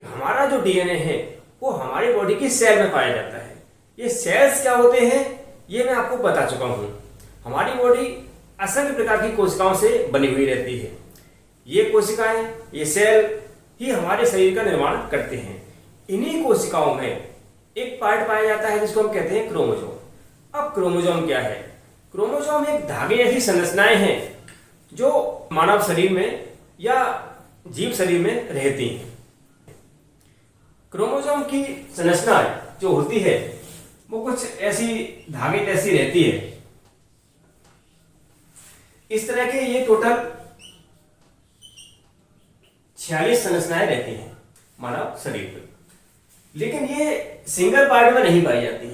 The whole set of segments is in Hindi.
हमारा जो डीएनए है वो हमारी बॉडी की सेल में पाया जाता है। ये सेल्स क्या होते हैं ये मैं आपको बता चुका हूँ। हमारी बॉडी असंख्य प्रकार की कोशिकाओं से बनी हुई रहती है। ये कोशिकाएं, ये सेल ही हमारे शरीर का निर्माण करते हैं। इन्हीं कोशिकाओं में एक पार्ट पाया जाता है जिसको हम कहते हैं क्रोमोसोम। अब क्रोमोसोम क्या है? क्रोमोसोम एक धागे जैसी संरचनाएं हैं जो मानव शरीर में या जीव शरीर में रहती हैं। क्रोमोसोम की संरचना जो होती है वो कुछ ऐसी धागे जैसी रहती है। इस तरह के ये टोटल 46 संरचनाएं रहती हैं मानव शरीर पर, लेकिन ये सिंगल पार्ट में नहीं पाई जाती।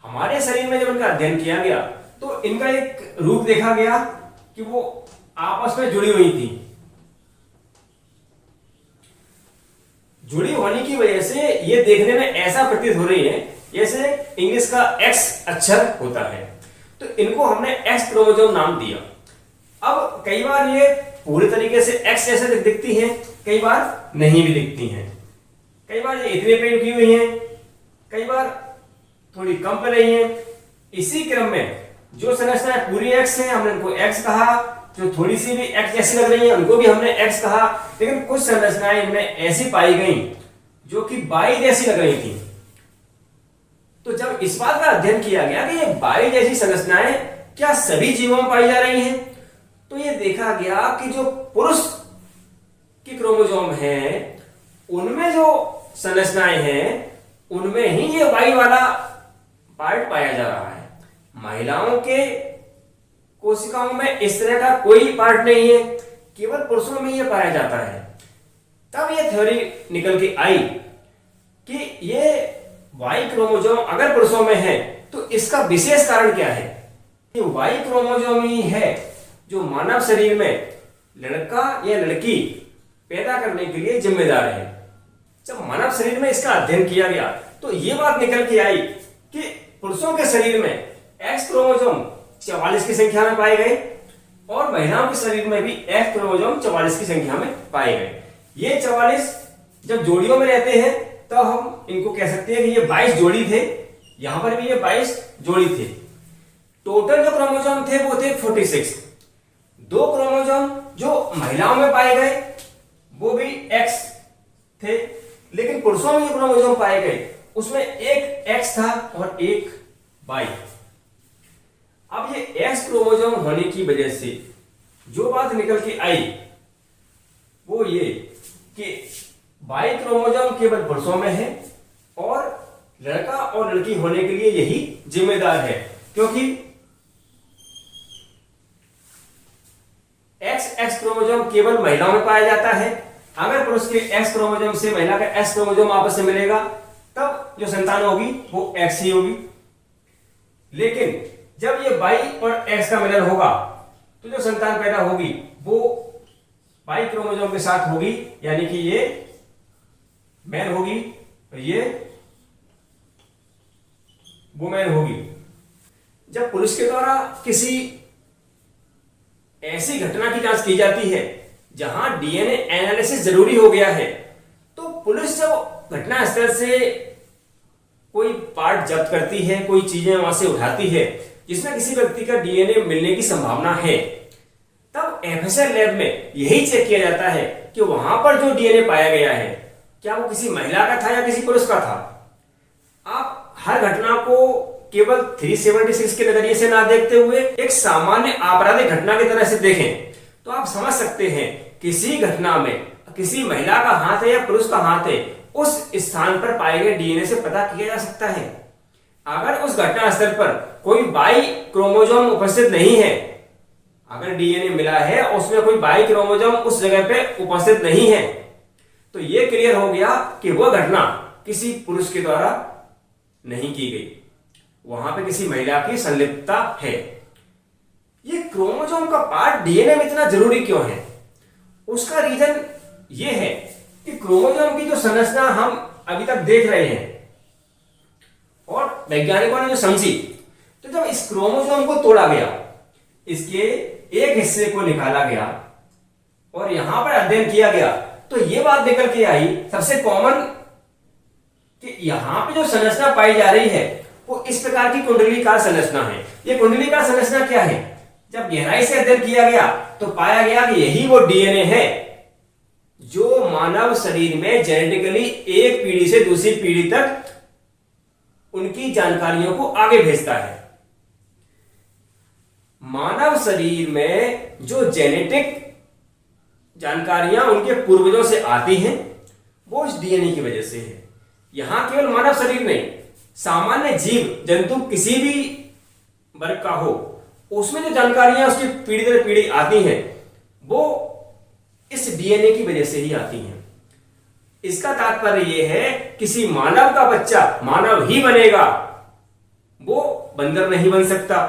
हमारे शरीर में जब इनका अध्ययन किया गया तो इनका एक रूप देखा गया कि वो आपस में जुड़ी हुई थी। जुड़ी होने की वजह से ये देखने में ऐसा प्रतीत हो रही है जैसे इंग्लिश का एक्स अक्षर होता है, तो इनको हमने एक्स क्रोमोसोम नाम दिया। अब कई बार ये पूरी तरीके से एक्स जैसे दिखती हैं, कई बार नहीं भी दिखती हैं। कई बार ये इतने पे रुकी हुई हैं, कई बार थोड़ी कम पे रही हैं। इसी क्रम में जो संरचनाएं पूरी एक्स हैं हमने उनको एक्स कहा, जो थोड़ी सी भी एक्स जैसी लग रही हैं उनको भी हमने एक्स कहा। लेकिन कुछ संरचनाएं इनमें ऐसी पाई गई जो कि बाई जैसी लग रही थी। तो जब इस बात का अध्ययन किया गया कि ये बाई जैसी संरचनाएं क्या सभी जीवों में पाई जा रही हैं, तो ये देखा गया कि जो पुरुष की क्रोमोसोम है उनमें जो संरचनाएं हैं उनमें ही ये वाई वाला पार्ट पाया जा रहा है। महिलाओं के कोशिकाओं में इस तरह का कोई पार्ट नहीं है, केवल पुरुषों में ये पाया जाता है। तब ये थ्योरी निकल के आई कि ये वाई क्रोमोसोम अगर पुरुषों में है तो इसका विशेष कारण क्या है कि वाई क्रोमोसोम ही है जो मानव शरीर में लड़का या लड़की पैदा करने के लिए जिम्मेदार है। जब मानव शरीर में इसका अध्ययन किया गया तो ये बात निकल के आई कि पुरुषों के शरीर में एक्स क्रोमोसोम 44 की संख्या में पाए गए और महिलाओं के शरीर में भी एक्स क्रोमोसोम 44 की संख्या में पाए गए। ये 44 जब जोड़ियों में रहते हैं तो हम इनको कह सकते हैं कि ये 22 जोड़ी थे। यहां पर भी ये 22 जोड़ी थे। टोटल जो क्रोमोसोम थे वो थे 46। दो क्रोमोसोम जो महिलाओं में पाए गए वो भी एक्स थे, लेकिन पुरुषों में जो क्रोमोसोम पाए गए उसमें एक एक्स था और एक वाई। अब ये एक्स क्रोमोसोम होने की वजह से जो बात निकल के आई वो ये कि वाई क्रोमोसोम केवल पुरुषों में है और लड़का और लड़की होने के लिए यही जिम्मेदार है, क्योंकि एक्स क्रोमोसोम केवल महिलाओं में पाया जाता है। अगर पुरुष के एक्स क्रोमोसोम से महिला का एक्स क्रोमोसोम आपस में मिलेगा तब जो संतान होगी वो एक्स ही होगी। लेकिन जब ये वाई और एक्स का मिलन होगा तो जो संतान पैदा होगी वो वाई क्रोमोसोम के साथ होगी, यानी कि ये मैन होगी और ये वुमेन होगी। जब पुरुष के द्वारा किसी ऐसी घटना की जांच की जाती है जहां डीएनए एनालिसिस जरूरी हो गया है, तो पुलिस जब घटना स्थल से कोई पार्ट जब्त करती है, कोई चीजें वहां से उठाती है जिसमें किसी व्यक्ति का डीएनए मिलने की संभावना है, तब एफएसएल लैब में यही चेक किया जाता है कि वहां पर जो डीएनए पाया गया है क्या वो किसी महिला का था या किसी पुरुष का था। आप हर घटना को केवल 376 के नजरिए से ना देखते हुए एक सामान्य आपराधिक घटना की तरह से देखें तो आप समझ सकते हैं किसी घटना में किसी महिला का हाथ है या पुरुष का हाथ है, उस स्थान पर पाए गए डीएनए से पता किया जा सकता है। अगर उस घटना स्थल पर कोई वाई क्रोमोसोम उपस्थित नहीं है, अगर डीएनए मिला है और उसमें कोई वाई क्रोमोसोम उस जगह पे उपस्थित नहीं है, तो यह क्लियर हो गया कि वह घटना किसी पुरुष के द्वारा नहीं की गई, वहां पे किसी महिला की संलिप्तता है। ये क्रोमोसोम का पार्ट डीएनए में इतना जरूरी क्यों है? उसका रीजन ये है कि क्रोमोसोम की जो संरचना हम अभी तक देख रहे हैं और वैज्ञानिकों ने जो समझी, तो जब इस क्रोमोसोम को तोड़ा गया, इसके एक हिस्से को निकाला गया और यहां पर अध्ययन किया गया तो ये बात निकल के आई सबसे कॉमन कि यहां पे जो संरचना पाई जा रही है वो इस प्रकार की कुंडलीकार संरचना है। ये कुंडलीकार संरचना क्या है? जब गहराई से अध्ययन किया गया तो पाया गया कि यही वो डीएनए है जो मानव शरीर में जेनेटिकली एक पीढ़ी से दूसरी पीढ़ी तक उनकी जानकारियों को आगे भेजता है। मानव शरीर में जो जेनेटिक जानकारियां उनके पूर्वजों से आती हैं वो इस डीएनए की वजह से है। यहां केवल मानव शरीर नहीं, सामान्य जीव जंतु किसी भी वर्ग का हो, उसमें जो जानकारियां उसकी पीढ़ी दर पीढ़ी आती हैं वो इस डीएनए की वजह से ही आती हैं। इसका तात्पर्य यह है किसी मानव का बच्चा मानव ही बनेगा, वो बंदर नहीं बन सकता,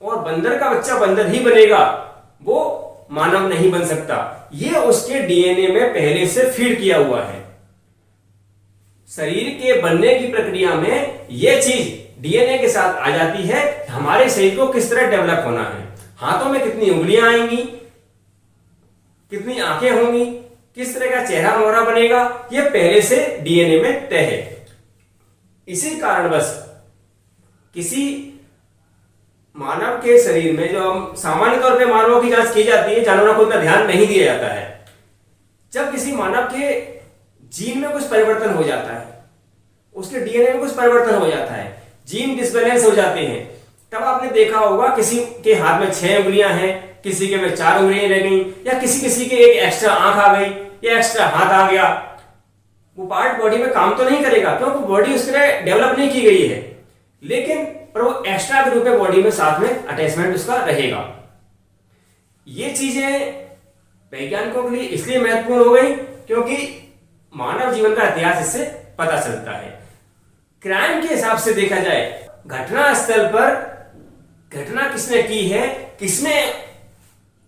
और बंदर का बच्चा बंदर ही बनेगा, वो मानव नहीं बन सकता। ये उसके डीएनए में पहले से फीड किया हुआ है। शरीर के बनने की प्रक्रिया में यह चीज डीएनए के साथ आ जाती है। हमारे शरीर को किस तरह डेवलप होना है, हाथों में कितनी उंगलियां आएंगी, कितनी आंखें होंगी, किस तरह का चेहरा मोहरा बनेगा, यह पहले से डीएनए में तय है। इसी कारणवश किसी मानव के शरीर में जो हम सामान्य तौर पे मानवों की जांच की जाती है, जानवरों को उतना ध्यान नहीं दिया जाता है। जब किसी मानव के जीन में कुछ परिवर्तन हो जाता है, उसके डीएनए में कुछ परिवर्तन हो जाता है, जीन डिसबैलेंस हो जाते हैं, तब आपने देखा होगा किसी के हाथ में 6 उंगलियां हैं, किसी के में 4 उंगलियां रह गई, या किसी के एक एक्स्ट्रा आंख आ गई या एक्स्ट्रा हाथ आ गया। वो पार्ट बॉडी में काम तो नहीं करेगा क्योंकि बॉडी उस तरह डेवलप नहीं की गई है, लेकिन पर वो एक्स्ट्रा के रूप में बॉडी में साथ में अटैचमेंट उसका रहेगा। ये चीजें वैज्ञानिकों के लिए इसलिए महत्वपूर्ण हो गई क्योंकि मानव जीवन का इतिहास इससे पता चलता है। क्राइम के हिसाब से देखा जाए, घटना स्थल पर घटना किसने की है, किसने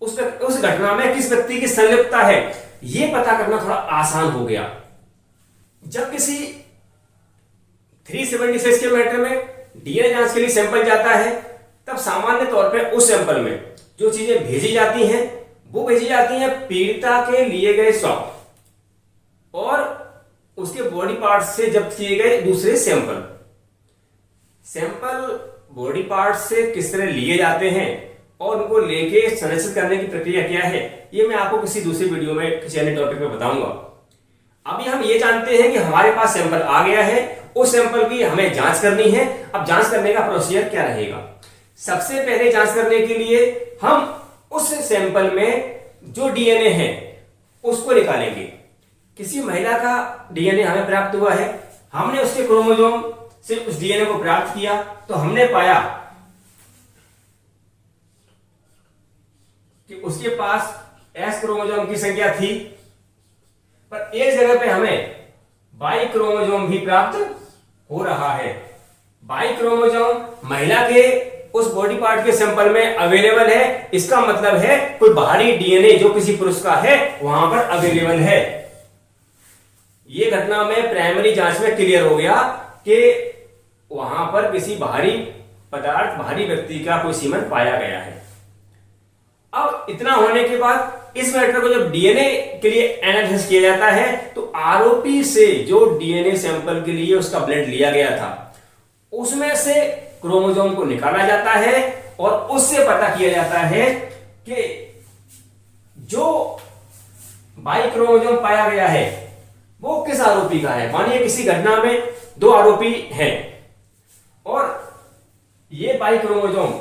उस घटना में किस व्यक्ति की संलिप्तता है, यह पता करना थोड़ा आसान हो गया। जब किसी 376 के मैटर में डीएनए जांच के लिए सैंपल जाता है, तब सामान्य तौर पे उस सैंपल में जो चीजें भेजी जाती हैं वो भेजी जाती हैं पीड़िता के लिए गए स्वैब और उसके बॉडी पार्ट से जब्त किए गए दूसरे सैंपल। बॉडी पार्ट से किस तरह लिए जाते हैं और उनको लेके संरक्षित करने की प्रक्रिया क्या है, ये मैं आपको किसी दूसरी वीडियो में किसी अन्य टॉपिक पे बताऊंगा। अभी हम ये जानते हैं कि हमारे पास सैंपल आ गया है, उस सैंपल की हमें जांच करनी है। अब जांच करने का प्रोसीजर क्या रहेगा? सबसे पहले जांच करने के लिए हम उस सैंपल में जो डीएनए है उसको निकालेंगे। किसी महिला का डीएनए हमें प्राप्त हुआ है, हमने उसके क्रोमोसोम से उस डीएनए को प्राप्त किया, तो हमने पाया कि उसके पास एस क्रोमोसोम की संख्या थी, पर एक जगह पे हमें वाई क्रोमोसोम भी प्राप्त हो रहा है। वाई क्रोमोसोम महिला के उस बॉडी पार्ट के सैंपल में अवेलेबल है, इसका मतलब है कोई बाहरी डीएनए जो किसी पुरुष का है वहां पर अवेलेबल है। यह घटना में प्राइमरी जांच में क्लियर हो गया कि वहां पर किसी बाहरी पदार्थ, बाहरी व्यक्ति का कोई सीमन पाया गया है। अब इतना होने के बाद इस मैटर को जब डीएनए के लिए एनालिसिस किया जाता है, तो आरोपी से जो डीएनए सैंपल के लिए उसका ब्लड लिया गया था उसमें से क्रोमोसोम को निकाला जाता है और उससे पता किया जाता है कि जो बाई क्रोमोसोम पाया गया है वो किस आरोपी का है। मानिए किसी घटना में 2 आरोपी हैं और ये बाई क्रोमोसोम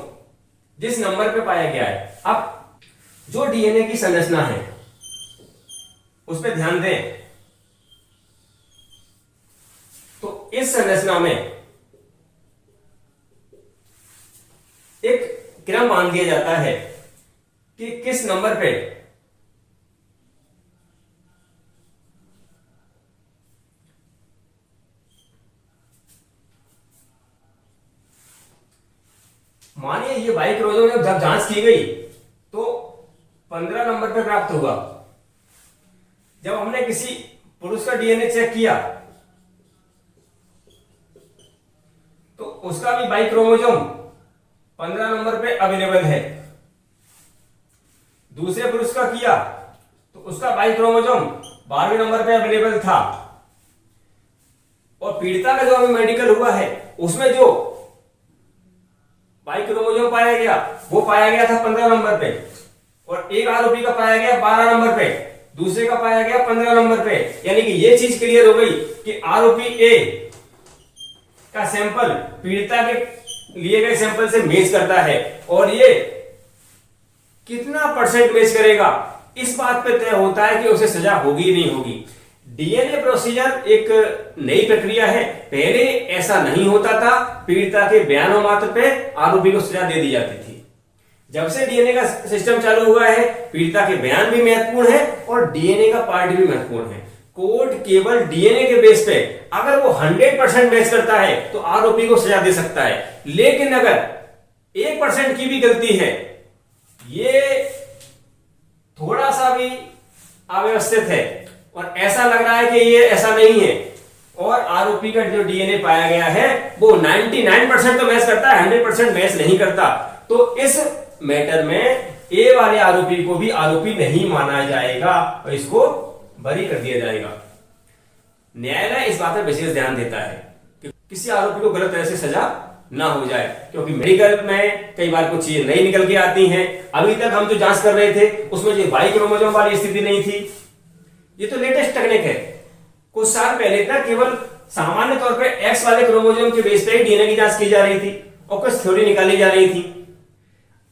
जिस नंबर पे पाया गया है, अब जो डीएनए की संरचना है उस पर ध्यान दें, तो इस संरचना में एक क्रम मान दिया जाता है कि किस नंबर पे मानिए ये बाई क्रोमोसोम जब जांच की गई तो 15 नंबर पे प्राप्त हुआ। जब हमने किसी पुरुष का डीएनए चेक किया तो उसका भी बाई क्रोमोसोम 15 नंबर पे अवेलेबल है। दूसरे पुरुष का किया तो उसका बाई क्रोमोसोम 12वें नंबर पे अवेलेबल था, और पीड़िता का जो अभी मेडिकल हुआ है उसमें जो वाई क्रोमोसोम पाया गया वो पाया गया था 15 नंबर पे, और एक आरोपी का पाया गया 12 नंबर पे, दूसरे का पाया गया 15 नंबर पे। यानी कि ये चीज क्लियर हो गई कि आरोपी ए का सैंपल पीड़िता के लिए गए सैंपल से मैच करता है, और ये कितना परसेंट मैच करेगा इस बात पे तय होता है कि उसे सजा होगी नहीं होगी। डीएनए प्रोसीजर एक नई प्रक्रिया है, पहले ऐसा नहीं होता था, पीड़िता के बयानों मात्र पे आरोपी को सजा दे दी जाती थी। जब से डीएनए का सिस्टम चालू हुआ है, पीड़िता के बयान भी महत्वपूर्ण है और डीएनए का पार्ट भी महत्वपूर्ण है। कोर्ट केवल डीएनए के बेस पे अगर वो 100% मैच करता है तो आरोपी को सजा दे सकता है, लेकिन अगर 1% की भी गलती है, ये थोड़ा सा भी अव्यवस्थित है और ऐसा लग रहा है कि ये ऐसा नहीं है, और आरोपी का जो डीएनए पाया गया है वो 99% तो मैच करता है, 100% मैच नहीं करता, तो इस मैटर में ए वाले आरोपी को भी आरोपी नहीं माना जाएगा और इसको बरी कर दिया जाएगा। न्यायालय इस बात पर विशेष ध्यान देता है कि किसी आरोपी को गलत तरह से सजा ना हो जाए, क्योंकि मेडिकल में कई बार कुछ चीजें नई निकल के आती हैं। अभी तक हम जो जांच कर रहे थे उसमें जो वाई क्रोमोसोम वाली स्थिति नहीं थी, ये तो लेटेस्ट टेक्निक है। कुछ साल पहले तक केवल सामान्य तौर पर एक्स वाले क्रोमोसोम के बेस पे डीएनए की जांच की जा रही थी और कुछ थ्योरी निकाली जा रही थी।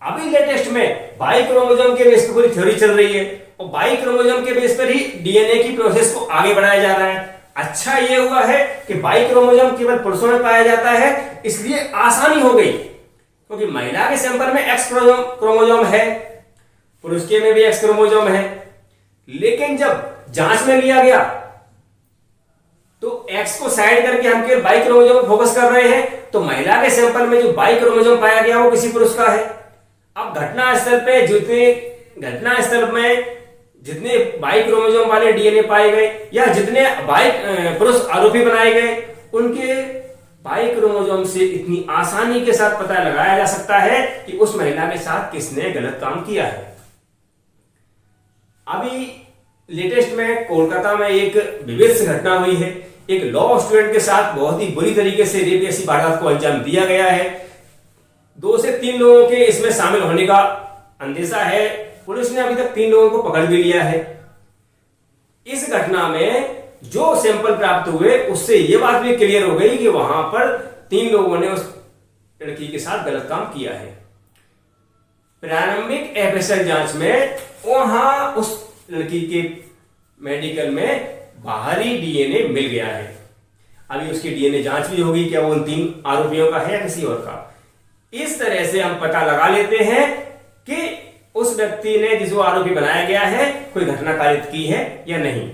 अभी लेटेस्ट में वाई क्रोमोसोम के बेस पर पूरी थ्योरी चल रही है और वाई क्रोमोसोम के बेस पर ही डीएनए की प्रोसेस को आगे बढ़ाया जा रहा है। अच्छा ये हुआ है कि वाई क्रोमोसोम केवल पुरुषों में पाया जाता है, इसलिए आसानी हो गई, क्योंकि महिला के सैंपल में एक्स क्रोमोसोम है, पुरुष के में भी एक्स क्रोमोसोम है, लेकिन जब जांच में लिया गया तो एक्स को साइड करके हम केवल वाई क्रोमोसोम पर फोकस कर रहे हैं, तो महिला के सैंपल में जो वाई क्रोमोसोम पाया गया वो किसी पुरुष का है। अब घटनास्थल में जितने वाई क्रोमोसोम वाले डीएनए पाए गए या जितने वाई पुरुष आरोपी बनाए गए, उनके वाई क्रोमोसोम से इतनी आसानी के साथ पता लगाया जा सकता है कि उस महिला के साथ किसने गलत काम किया है। अभी लेटेस्ट में कोलकाता में एक विभत्स घटना हुई है। एक लॉ स्टूडेंट के साथ बहुत ही बुरी तरीके से रेप जैसी वारदात को अंजाम दिया गया है। 2 से 3 लोगों के इसमें शामिल होने का अंदेशा है। पुलिस ने अभी तक 3 लोगों को पकड़ भी लिया है। इस घटना में जो सैंपल प्राप्त हुए उससे यह बात भी क्लियर हो गई कि वहां पर 3 लोगों ने उस लड़की के साथ गलत काम किया है। प्रारंभिक एफएसएल जांच में वहां उस लड़की के मेडिकल में बाहरी डीएनए मिल गया है। अभी उसकी डीएनए जांच भी होगी, क्या वो उन 3 आरोपियों का है या किसी और का। इस तरह से हम पता लगा लेते हैं कि उस व्यक्ति ने जिसको आरोपी बनाया गया है कोई घटना कारित की है या नहीं।